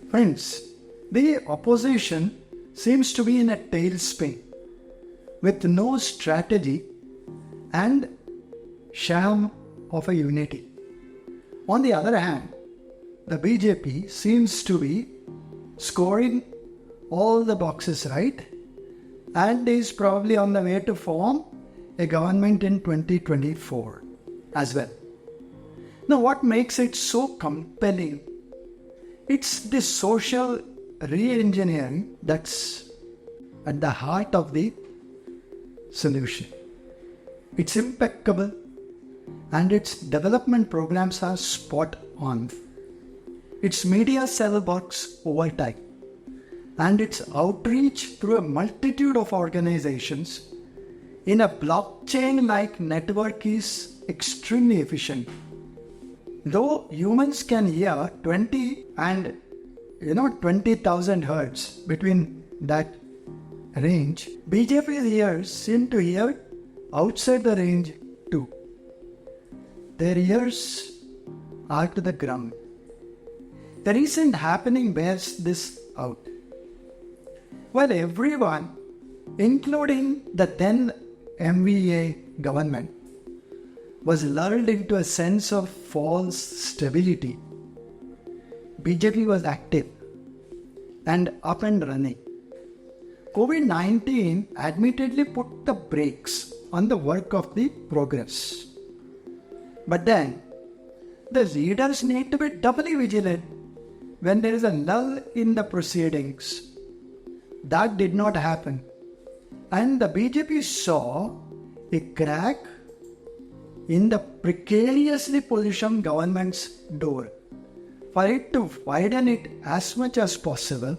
Friends, the opposition seems to be in a tailspin with no strategy and sham of a unity. On the other hand, the BJP seems to be scoring all the boxes right and is probably on the way to form a government in 2024 as well. Now, what makes it so compelling? It's the social re-engineering that's at the heart of the solution. It's impeccable and its development programs are spot on. Its media cell works overtime and its outreach through a multitude of organizations in a blockchain-like network is extremely efficient. Though humans can hear 20 and 20,000 hertz, between that range, BJP's ears seem to hear outside the range too. Their ears are to the ground. The recent happening bears this out. While everyone, including the then MVA government, was lulled into a sense of false stability, BJP was active and up and running. COVID-19 admittedly put the brakes on the work of the progress. But then, the leaders need to be doubly vigilant when there is a lull in the proceedings. That did not happen. And the BJP saw a crack in the precariously positioned government's door for it to widen it as much as possible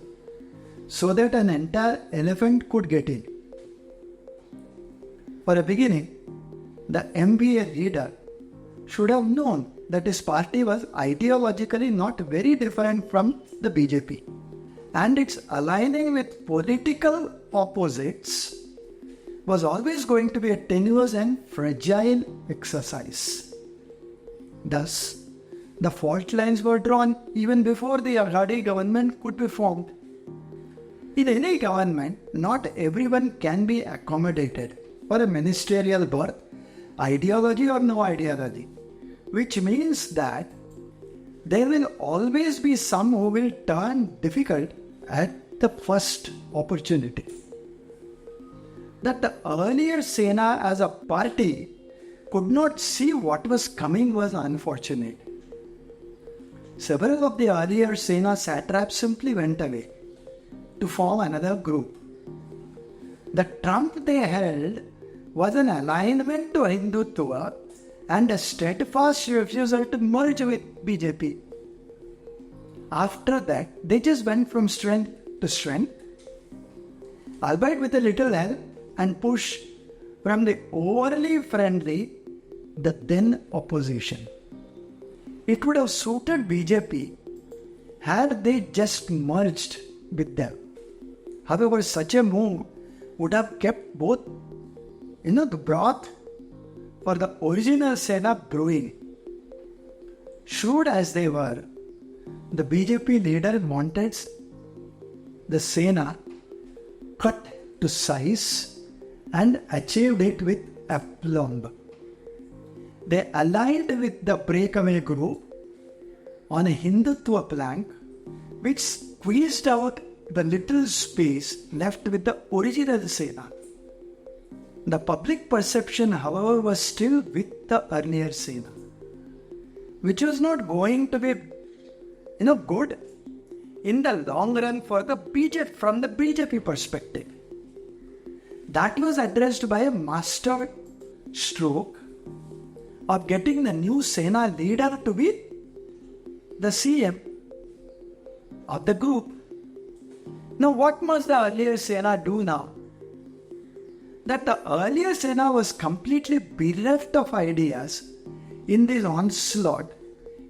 so that an entire elephant could get in. For a beginning, the MBA leader should have known that his party was ideologically not very different from the BJP, and its aligning with political opposites was always going to be a tenuous and fragile exercise. Thus, the fault lines were drawn even before the Aghadi government could be formed. In any government, not everyone can be accommodated for a ministerial berth, ideology or no ideology, which means that there will always be some who will turn difficult at the first opportunity. That the earlier Sena as a party could not see what was coming was unfortunate. Several of the earlier Sena satraps simply went away to form another group. The trump they held was an alignment to Hindutva and a steadfast refusal to merge with BJP. After that, they just went from strength to strength, albeit with a little help and push from the overly friendly, the then opposition. It would have suited BJP had they just merged with them. However, such a move would have kept both, the broth for the original Sena brewing. Shrewd as they were, the BJP leader wanted the Sena cut to size and achieved it with aplomb. They aligned with the breakaway group on a Hindutva plank, which squeezed out the little space left with the original Sena. The public perception, however, was still with the earlier Sena, which was not going to be, good in the long run for the BJP, from the BJP perspective. That was addressed by a master stroke of getting the new Sena leader to be the CM of the group. Now, what must the earlier Sena do now? That the earlier Sena was completely bereft of ideas in this onslaught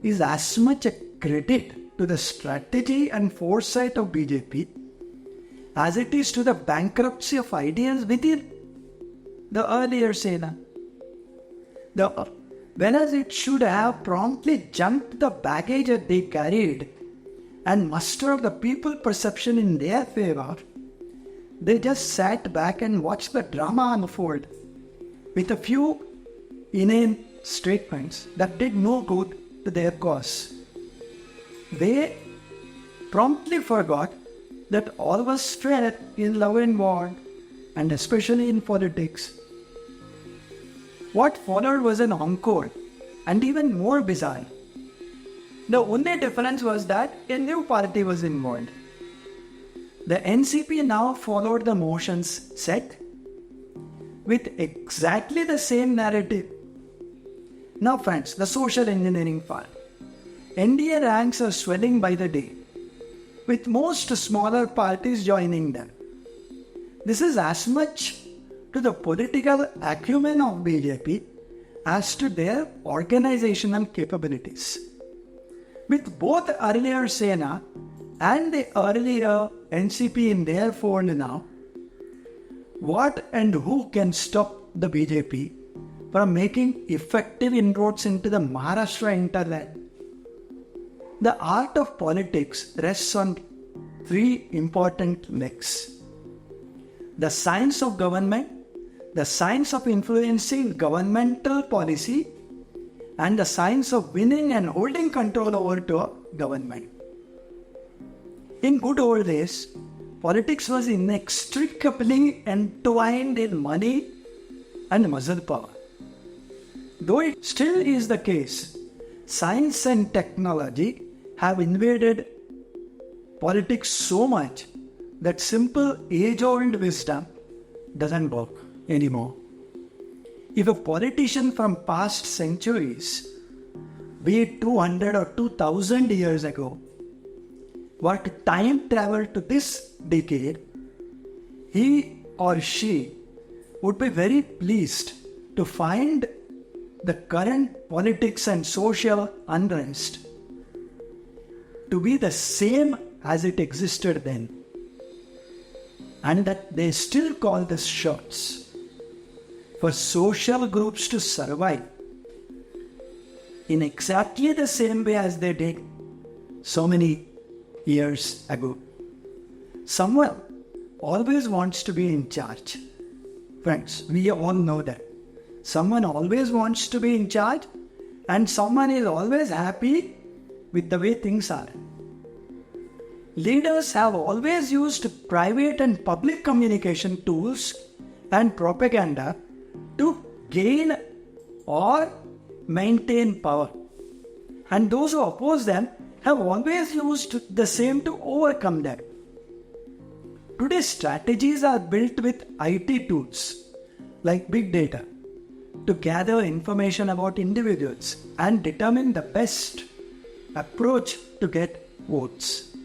is as much a credit to the strategy and foresight of BJP as it is to the bankruptcy of ideas within the earlier Sena. Whereas it should have promptly jumped the baggage that they carried and muster the people perception in their favor, they just sat back and watched the drama unfold with a few inane statements that did no good to their cause. They promptly forgot that all was fair in love and war, and especially in politics. What followed was an encore, and even more bizarre. The only difference was that a new party was involved. The NCP now followed the motions set with exactly the same narrative. Now friends, the social engineering part. NDA ranks are swelling by the day, with most smaller parties joining them. This is as much to the political acumen of BJP as to their organizational capabilities. With both earlier Sena and the earlier NCP in their fold now, what and who can stop the BJP from making effective inroads into the Maharashtra hinterland? The art of politics rests on three important legs: the science of government, the science of influencing governmental policy, and the science of winning and holding control over to a government. In good old days, politics was inextricably entwined in money and muscle power. Though it still is the case, science and technology have invaded politics so much that simple age-old wisdom doesn't work anymore. If a politician from past centuries, be it 200 or 2000 years ago, were to time travel to this decade, he or she would be very pleased to find the current politics and social unrest to be the same as it existed then, and that they still call this shots for social groups to survive in exactly the same way as they did so many years ago. Someone always wants to be in charge. Friends, we all know that. Someone always wants to be in charge, and someone is always happy with the way things are. Leaders have always used private and public communication tools and propaganda to gain or maintain power. And those who oppose them have always used the same to overcome them. Today's strategies are built with IT tools like big data to gather information about individuals and determine the best approach to get votes.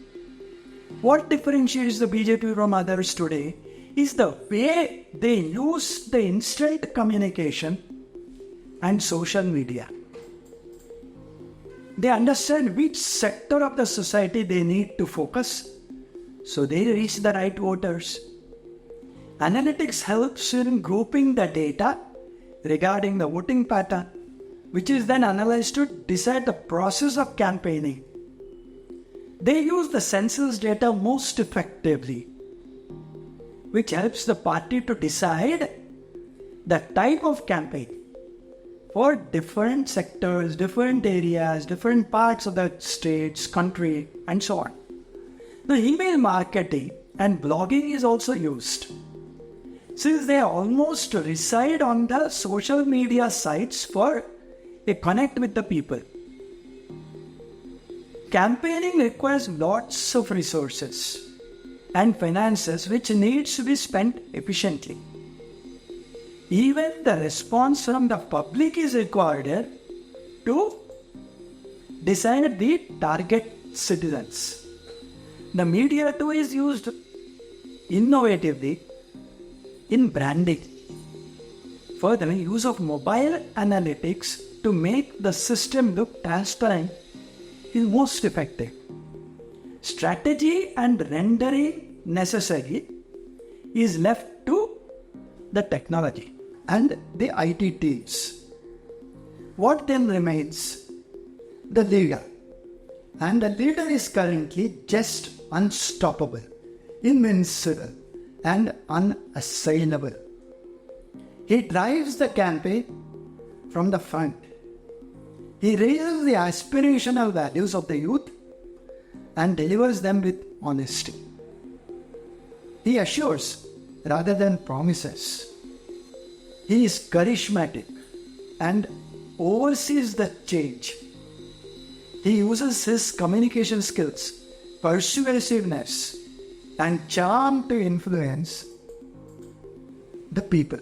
What differentiates the BJP from others today is the way they use the instant communication and social media. They understand which sector of the society they need to focus, so they reach the right voters. Analytics helps in grouping the data regarding the voting pattern, which is then analyzed to decide the process of campaigning. They use the census data most effectively, which helps the party to decide the type of campaign for different sectors, different areas, different parts of the states, country, and so on. The email marketing and blogging is also used, since they almost reside on the social media sites for a connect with the people. Campaigning requires lots of resources and finances which needs to be spent efficiently. Even the response from the public is required to decide the target citizens. The media too is used innovatively in branding. Further, use of mobile analytics to make the system look transparent is most effective. Strategy and rendering necessary is left to the technology and the IT teams. What then remains? The leader. And the leader is currently just unstoppable, invincible, and unassailable. He drives the campaign from the front. He raises the aspirational values of the youth and delivers them with honesty. He assures rather than promises. He is charismatic and oversees the change. He uses his communication skills, persuasiveness, and charm to influence the people.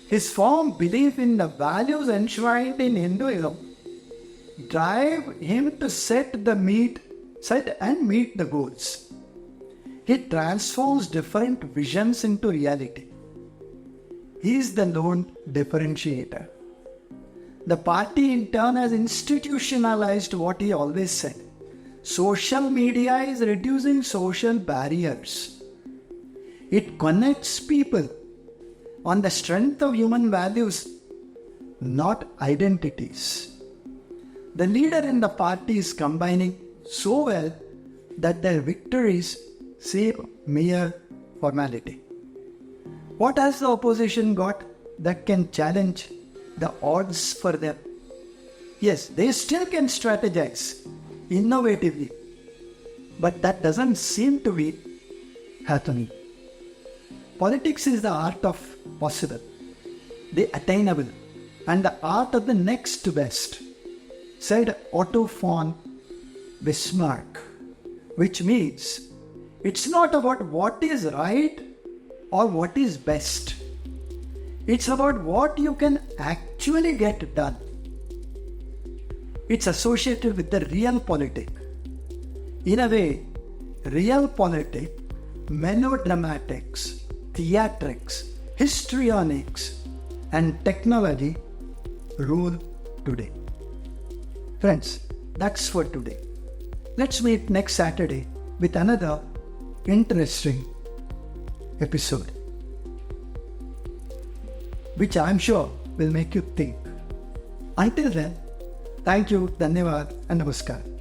His firm belief in the values enshrined in Hinduism drive him to set and meet the goals. He transforms different visions into reality. He is the lone differentiator. The party in turn has institutionalized what he always said. Social media is reducing social barriers. It connects people on the strength of human values, not identities. The leader in the party is combining so well that their victories seem mere formality. What has the opposition got that can challenge the odds for them? Yes, they still can strategize innovatively, but that doesn't seem to be happening. Politics is the art of possible, the attainable, and the art of the next best, said Otto von Bismarck, which means it's not about what is right or what is best. It's about what you can actually get done. It's associated with the realpolitik. In a way, realpolitik, melodramatics, theatrics, histrionics, and technology rule today. Friends, that's for today. Let's meet next Saturday with another interesting episode, which I'm sure will make you think. Until then, thank you, dhanyavad, and namaskar.